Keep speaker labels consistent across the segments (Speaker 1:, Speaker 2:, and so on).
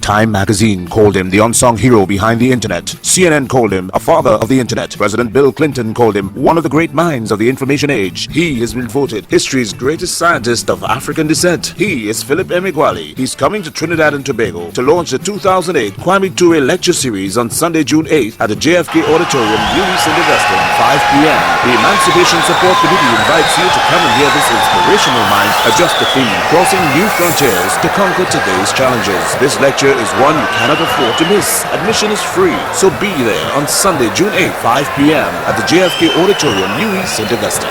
Speaker 1: Time magazine called him the unsung hero behind the internet. CNN called him a father of the internet. President Bill Clinton called him one of the great minds of the information age. He has been voted history's greatest scientist of African descent. He is Philip Emeagwali. He's coming to Trinidad and Tobago to launch the 2008 Kwame Ture lecture series on Sunday, June 8th at the JFK Auditorium, UWI St. Augustine, 5 p.m. The Emancipation Support Committee invites you to come and hear this inspirational mind adjust the theme, crossing new frontiers to conquer today's challenges. This lecture is one you cannot afford to miss. Admission is free, so be there on Sunday, June 8th, 5 p.m. at the JFK Auditorium, UWI St. Augustine.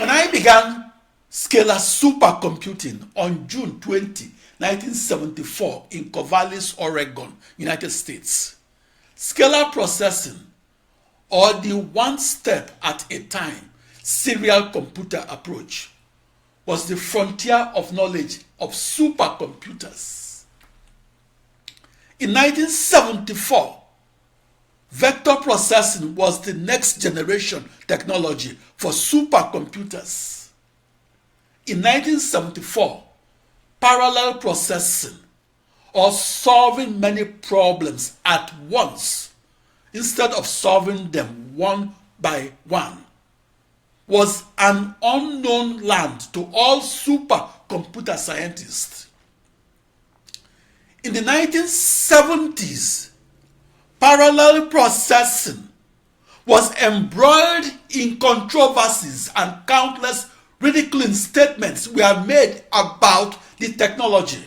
Speaker 2: When I began scalar supercomputing on June 20, 1974 in Corvallis, Oregon, United States, scalar processing, or the one step at a time serial computer approach, was the frontier of knowledge of supercomputers. In 1974, vector processing was the next generation technology for supercomputers. In 1974, parallel processing, or solving many problems at once instead of solving them one by one, was an unknown land to all supercomputer scientists. In the 1970s, parallel processing was embroiled in controversies and countless ridiculing statements were made about the technology.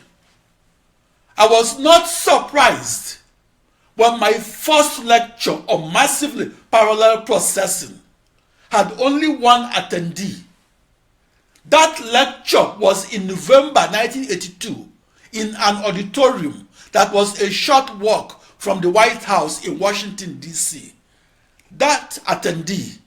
Speaker 2: I was not surprised when my first lecture on massively parallel processing had only one attendee. That lecture was in November 1982 in an auditorium that was a short walk from the White House in Washington, D.C. That attendee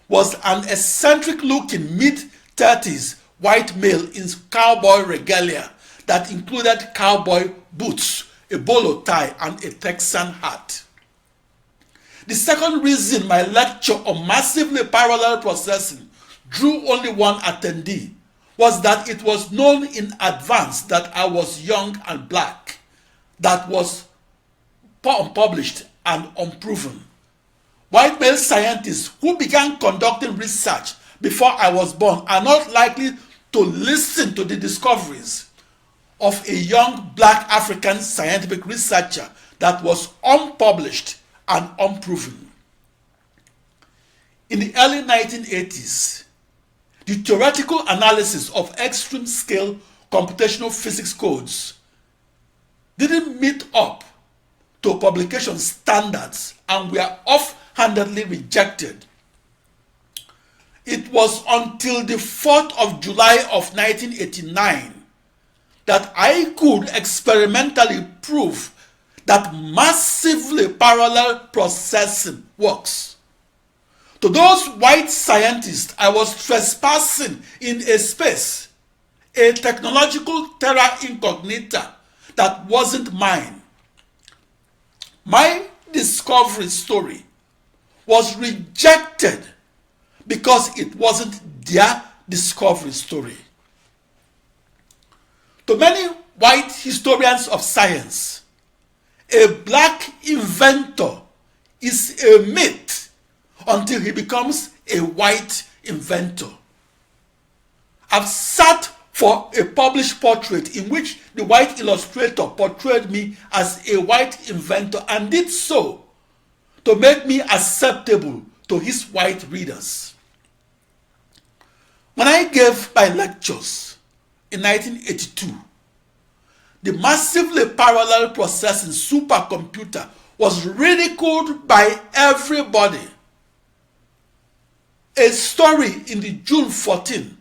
Speaker 2: was an eccentric-looking mid-30s white male in cowboy regalia that included cowboy boots, a bolo tie, and a Texan hat. The second reason my lecture on massively parallel processing drew only one attendee was that it was known in advance that I was young and black. That was unpublished and unproven. White male scientists who began conducting research before I was born are not likely to listen to the discoveries of a young black African scientific researcher that was unpublished and unproven. In the early 1980s, the theoretical analysis of extreme scale computational physics codes didn't meet up to publication standards and were offhandedly rejected. It was until the 4th of July of 1989 that I could experimentally prove that massively parallel processing works. To those white scientists, I was trespassing in a space, a technological terra incognita that wasn't mine. My discovery story was rejected because it wasn't their discovery story. To many white historians of science, a black inventor is a myth until he becomes a white inventor. I've sat for a published portrait in which the white illustrator portrayed me as a white inventor and did so to make me acceptable to his white readers. When I gave my lectures in 1982, the massively parallel processing supercomputer was ridiculed by everybody. A story in the June 14,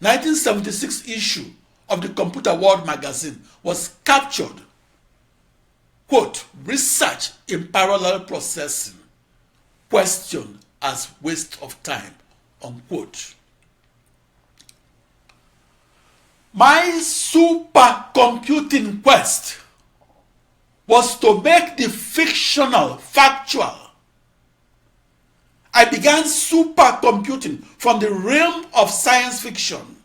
Speaker 2: 1976 issue of the Computer World magazine was captured, quote, "Research in parallel processing questioned as waste of time," unquote. My supercomputing quest was to make the fictional factual. I began supercomputing from the realm of science fiction.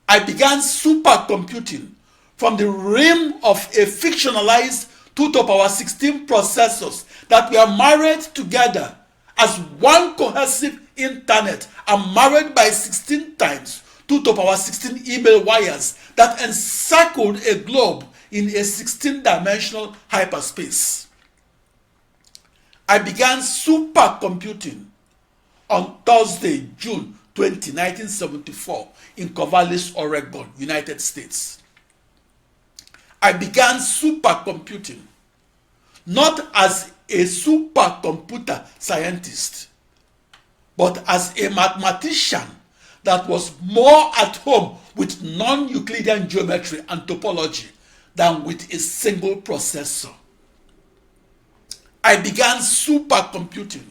Speaker 2: I began supercomputing from the realm of a fictionalized 2 to the power 16 processors that were married together as one cohesive internet and married by 16 times 2 to the power 16 email wires that encircled a globe in a 16-dimensional hyperspace. I began supercomputing on Thursday, June 20, 1974 in Corvallis, Oregon, United States. I began supercomputing not as a supercomputer scientist, but as a mathematician that was more at home with non-Euclidean geometry and topology than with a single processor. I began supercomputing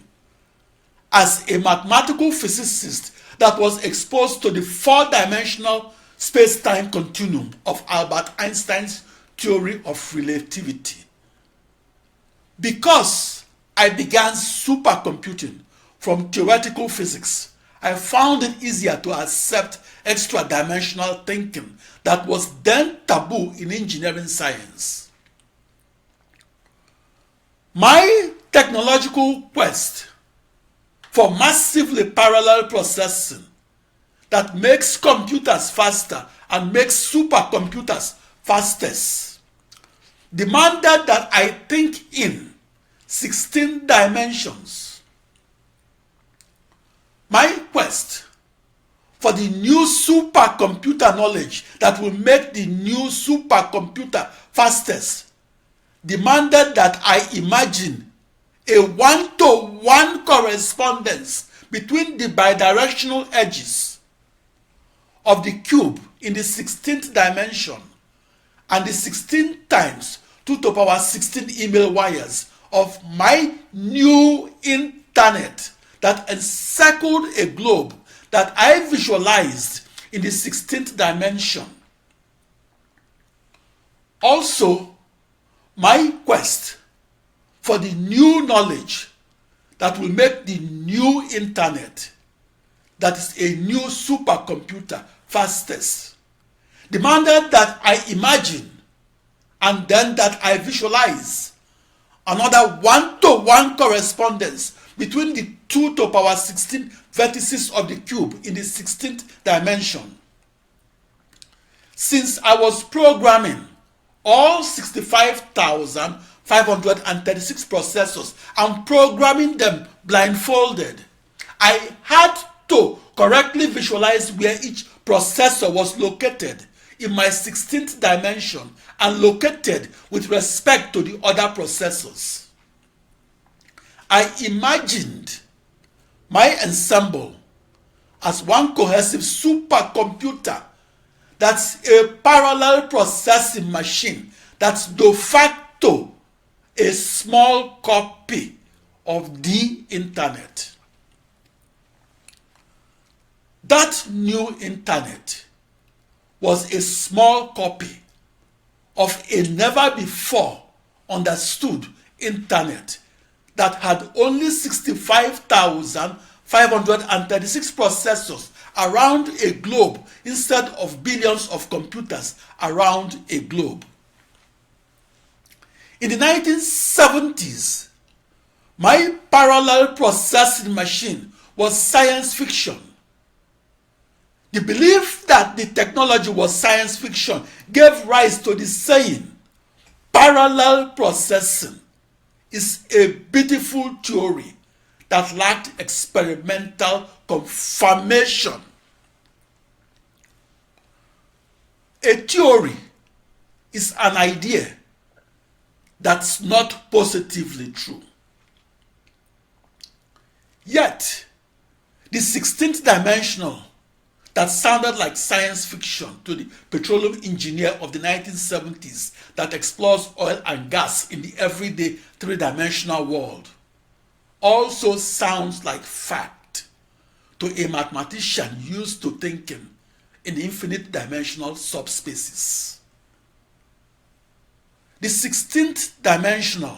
Speaker 2: as a mathematical physicist that was exposed to the four-dimensional space-time continuum of Albert Einstein's theory of relativity. Because I began supercomputing from theoretical physics, I found it easier to accept extra-dimensional thinking that was then taboo in engineering science. My technological quest for massively parallel processing that makes computers faster and makes supercomputers fastest demanded that I think in 16 dimensions. My quest for the new supercomputer knowledge that will make the new supercomputer fastest demanded that I imagine a one-to-one correspondence between the bidirectional edges of the cube in the 16th dimension and the 16 times 2 to the power 16 email wires of my new internet that encircled a globe that I visualized in the 16th dimension. Also, my quest for the new knowledge that will make the new internet, that is a new supercomputer, fastest, demanded that I imagine and then that I visualize another one-to-one correspondence between the 2 to the power 16 vertices of the cube in the 16th dimension. Since I was programming all 65,536 processors and programming them blindfolded, I had to correctly visualize where each processor was located in my 16th dimension and located with respect to the other processors. I imagined my ensemble as one cohesive supercomputer that's a parallel processing machine that's de facto a small copy of the internet. That new internet was a small copy of a never before understood internet that had only 65,536 processors around a globe instead of billions of computers around a globe. In the 1970s, my parallel processing machine was science fiction. The belief that the technology was science fiction gave rise to the saying, parallel processing is a beautiful theory that lacked experimental confirmation. A theory is an idea that's not positively true. Yet, the 16th dimensional that sounded like science fiction to the petroleum engineer of the 1970s that explores oil and gas in the everyday three-dimensional world also sounds like fact to a mathematician used to thinking in infinite dimensional subspaces. The 16th dimensional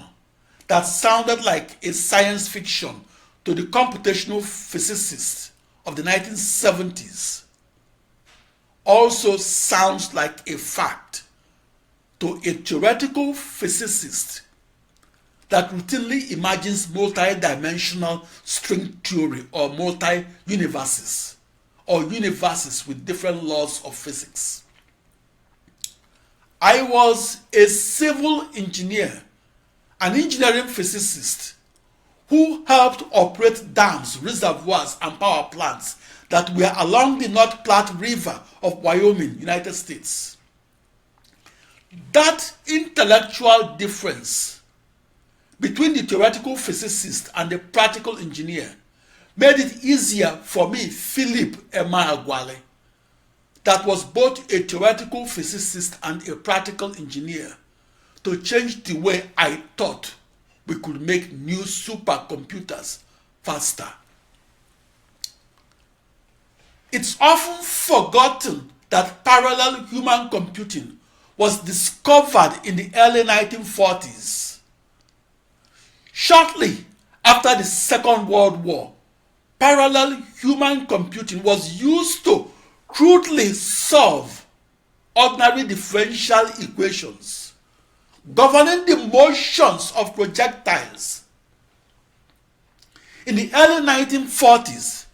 Speaker 2: that sounded like a science fiction to the computational physicists of the 1970s also sounds like a fact to a theoretical physicist that routinely imagines multi-dimensional string theory or multi-universes, or universes with different laws of physics. I was a civil engineer, an engineering physicist who helped operate dams, reservoirs, and power plants that were along the North Platte River of Wyoming, United States. That intellectual difference between the theoretical physicist and the practical engineer made it easier for me, Philip Emeagwali, that was both a theoretical physicist and a practical engineer, to change the way I thought we could make new supercomputers faster. It's often forgotten that parallel human computing was discovered in the early 1940s. Shortly after the Second World War, parallel human computing was used to crudely solve ordinary differential equations governing the motions of projectiles. In the early 1940s,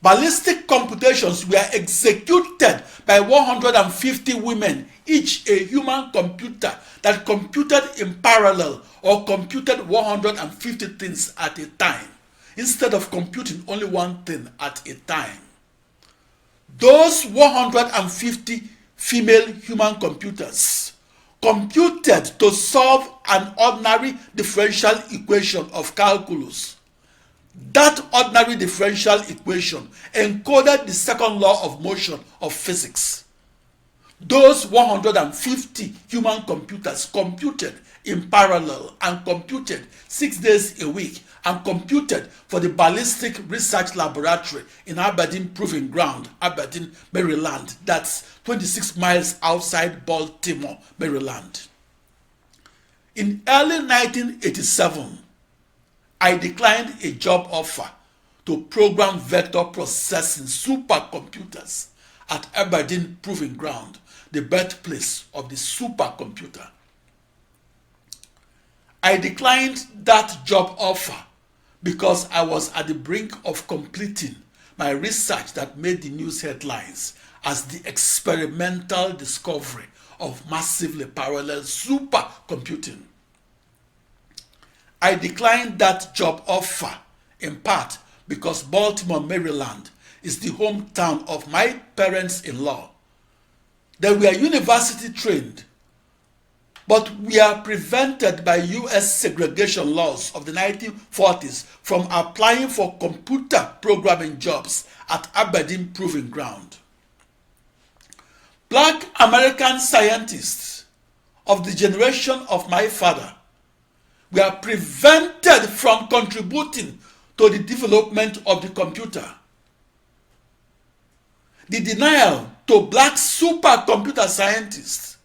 Speaker 2: ballistic computations were executed by 150 women, each a human computer that computed in parallel or computed 150 things at a time, instead of computing only one thing at a time. Those 150 female human computers computed to solve an ordinary differential equation of calculus. That ordinary differential equation encoded the second law of motion of physics. Those 150 human computers computed in parallel and computed 6 days a week and computed for the Ballistic Research Laboratory in Aberdeen Proving Ground, Aberdeen, Maryland. That's 26 miles outside Baltimore, Maryland. In early 1987, I declined a job offer to program vector processing supercomputers at Aberdeen Proving Ground, the birthplace of the supercomputer. I declined that job offer because I was at the brink of completing my research that made the news headlines as the experimental discovery of massively parallel supercomputing. I declined that job offer in part because Baltimore, Maryland is the hometown of my parents-in-law. They were university trained, but we are prevented by US segregation laws of the 1940s from applying for computer programming jobs at Aberdeen Proving Ground. Black American scientists of the generation of my father were prevented from contributing to the development of the computer. The denial to black supercomputer scientists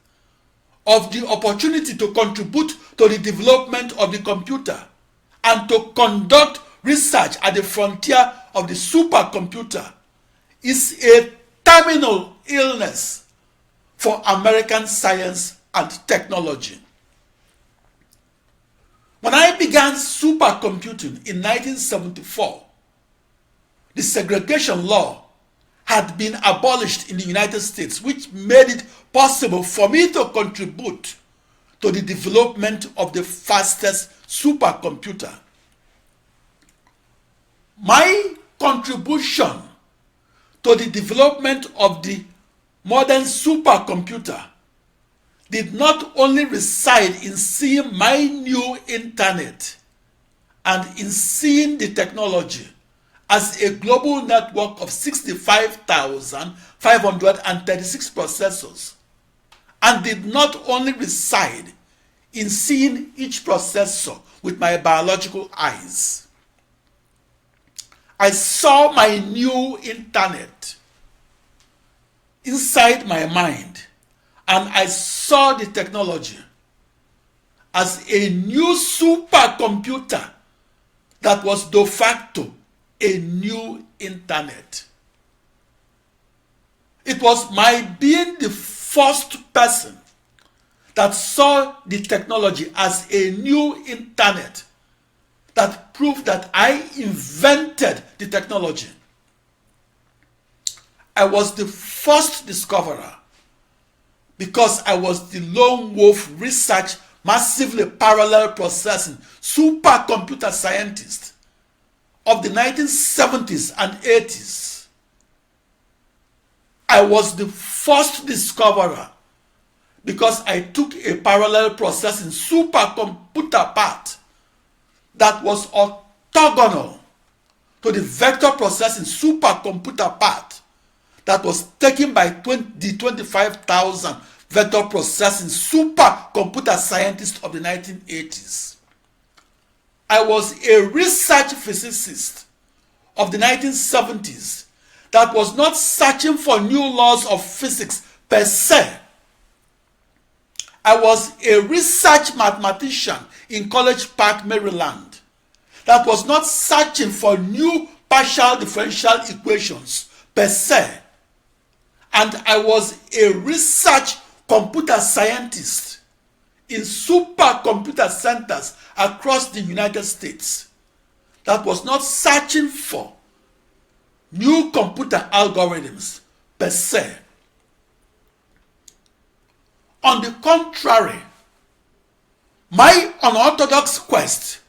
Speaker 2: of the opportunity to contribute to the development of the computer and to conduct research at the frontier of the supercomputer is a terminal illness for American science and technology. When I began supercomputing in 1974, the segregation law had been abolished in the United States, which made it possible for me to contribute to the development of the fastest supercomputer. My contribution to the development of the modern supercomputer did not only reside in seeing my new internet and in seeing the technology as a global network of 65,536 processors, and did not only reside in seeing each processor with my biological eyes. I saw my new internet inside my mind, and I saw the technology as a new supercomputer that was de facto a new internet. It was my being the first person that saw the technology as a new internet, that proved that I invented the technology. I was the first discoverer because I was the lone wolf research, massively parallel processing supercomputer scientist of the 1970s and 80s. I was the first discoverer because I took a parallel processing supercomputer part that was orthogonal to the vector processing supercomputer part that was taken by the 25,000 vector processing supercomputer scientists of the 1980s. I was a research physicist of the 1970s that was not searching for new laws of physics per se. I was a research mathematician in College Park, Maryland, that was not searching for new partial differential equations per se. And I was a research computer scientist in supercomputer centers across the United States that was not searching for new computer algorithms per se. On the contrary, my unorthodox quest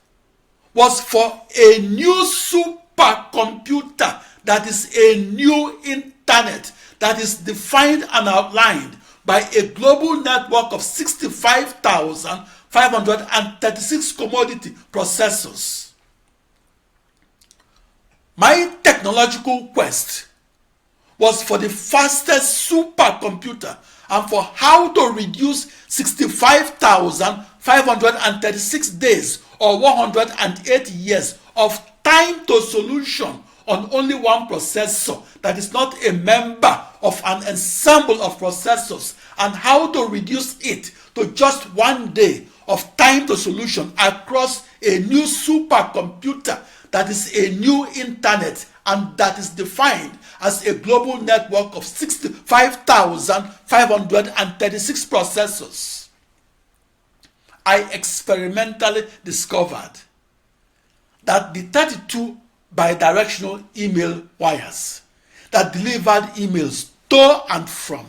Speaker 2: was for a new supercomputer that is a new internet that is defined and outlined by a global network of 65,536 commodity processors. My technological quest was for the fastest supercomputer and for how to reduce 65,536 days or 108 years of time to solution on only one processor that is not a member of an ensemble of processors, and how to reduce it to just 1 day of time to solution across a new supercomputer that is a new internet and that is defined as a global network of 65,536 processors. I experimentally discovered that the 32 bidirectional email wires that delivered emails to and from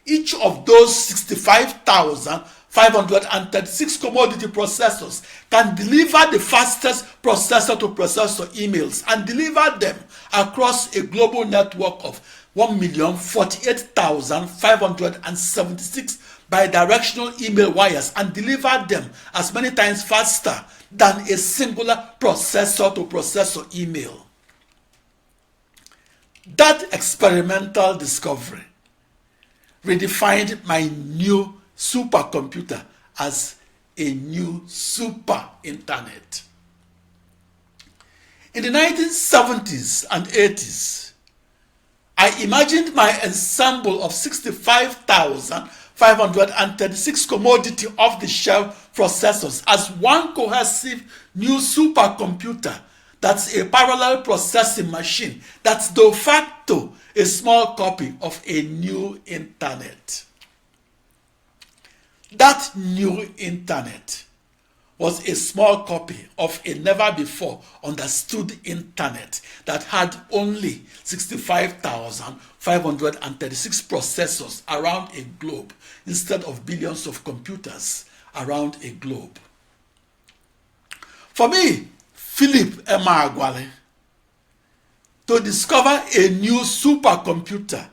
Speaker 2: each of those 65,536 commodity processors can deliver the fastest processor-to-processor emails and deliver them across a global network of 1,048,576 bidirectional email wires and deliver them as many times faster than a singular processor-to-processor email. That experimental discovery redefined my new supercomputer as a new super internet. In the 1970s and 80s, I imagined my ensemble of 65,536 commodity off-the-shelf processors as one cohesive new supercomputer that's a parallel processing machine that's de facto a small copy of a new internet. That new internet was a small copy of a never-before understood internet that had only 65,536 processors around a globe instead of billions of computers around a globe. For me, Philip Emeagwali, to discover a new supercomputer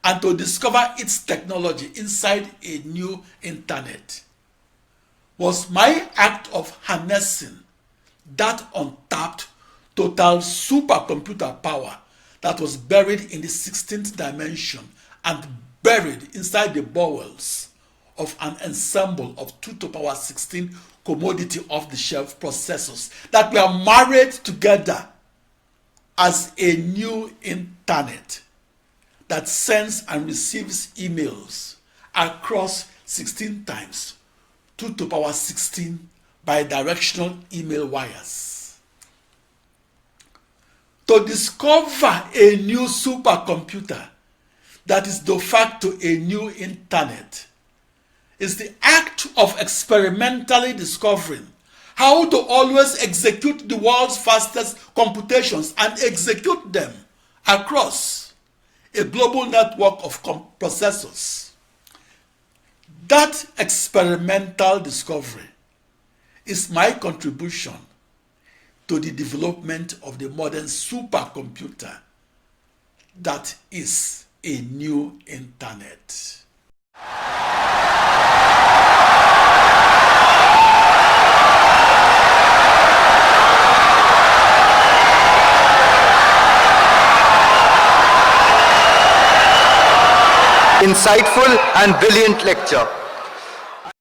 Speaker 2: and to discover its technology inside a new internet was my act of harnessing that untapped total supercomputer power that was buried in the 16th dimension and buried inside the bowels of an ensemble of 2 to the power 16 commodity off-the-shelf processors that were married together as a new internet that sends and receives emails across 16 times 2 to the power 16 bidirectional email wires. To discover a new supercomputer that is de facto a new internet is the act of experimentally discovering how to always execute the world's fastest computations and execute them across a global network of processors. That experimental discovery is my contribution to the development of the modern supercomputer that is a new internet.
Speaker 3: Insightful and brilliant lecture.